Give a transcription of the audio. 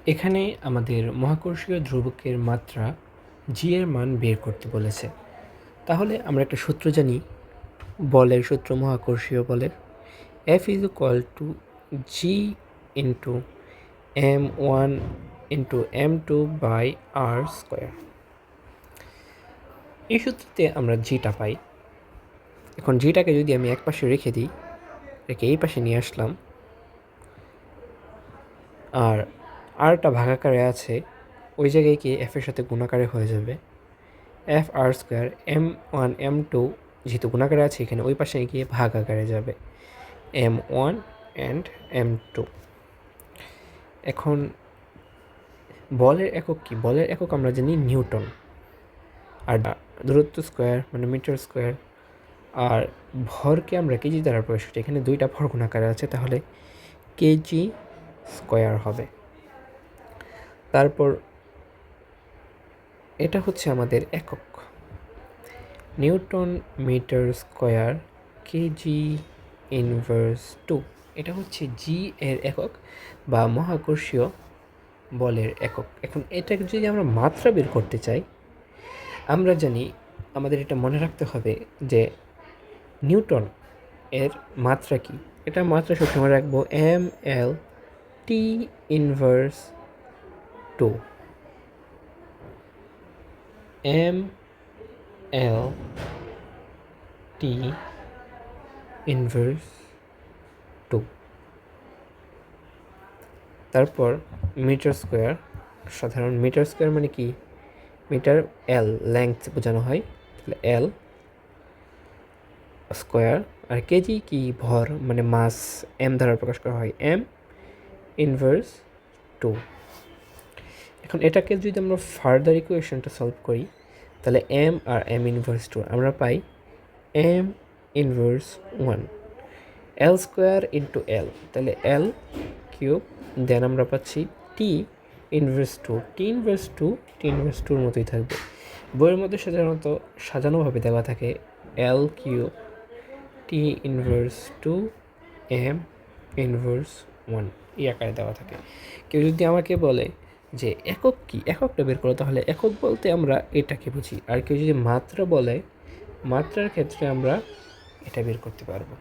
এখানে আমাদের মহাকর্ষীয় ধ্রুবকের মাত্রা জি এর মান বের করতে বলেছে। তাহলে আমরা একটা সূত্র জানি, বলের সূত্র, মহাকর্ষীয় বলের F is equal to G into m1 into m2 by R square. এই সূত্রতে আমরা জিটা পাই। এখন জিটাকে যদি আমি এক পাশে রেখে দিই, রেখে এই পাশে নিয়ে আসলাম, আর আরটা ভাগাকারে আছে, ওই জায়গায় গিয়ে এফের সাথে গুণাকারে হয়ে যাবে F R square. m1 m2 যেহেতু গুণাকারে আছে এখানে, ওই পাশে গিয়ে ভাগ আকারে যাবে m1 অ্যান্ড m2। এখন বলের একক কি? বলের একক আমরা জানি নিউটন, আর দূরত্ব স্কোয়ার মানে মিটার স্কোয়ার, আর ভরকে আমরা কেজি দ্বারা প্রকাশ করি। এখানে দুইটা ভর গুণাকারে আছে, তাহলে কেজি স্কোয়ার হবে। তারপর এটা হচ্ছে আমাদের একক, newton metre square KG inverse 2। এটা হচ্ছে জি এর একক বা মহাকর্ষীয় বলের একক। এখন এটাকে যদি আমরা মাত্রা বের করতে চাই, আমরা জানি আমাদের এটা মনে রাখতে হবে যে নিউটন এর মাত্রা কি। এটা মাত্রা সবসময় রাখবো M L T inverse 2। M L T inverse 2। তারপর মিটার স্কোয়ার, সাধারণ মিটার স্কোয়ার মানে কি? মিটার এল লেংথ বোঝানো হয়, তাহলে এল স্কোয়ার। আর কেজি কি? ভর মানে মাস, এম দ্বারা প্রকাশ করা হয়, এম ইনভার্স 2। এখন এটাকে যদি আমরা ফার্দার ইকুয়েশনটা সলভ করি, তাহলে এম আর এম ইনভার্স 2 আমরা পাই M inverse 1, L square into L, তাহলে এল কিউব, দেন আমরা পাচ্ছি T inverse 2। T inverse 2 T inverse 2-র মতোই থাকবে। বইয়ের মধ্যে সাধারণত সাজানোভাবে দেওয়া থাকে L cube T inverse 2 M inverse 1, এই আকারে দেওয়া থাকে। কেউ যদি আমাকে বলে যে একক কি, এককটা বের করো, তাহলে একক বলতে আমরা এটাকে বুঝি। আর কেউ যদি মাত্রা বলে, মাত্রার ক্ষেত্রে আমরা এটা বের করতে পারবো।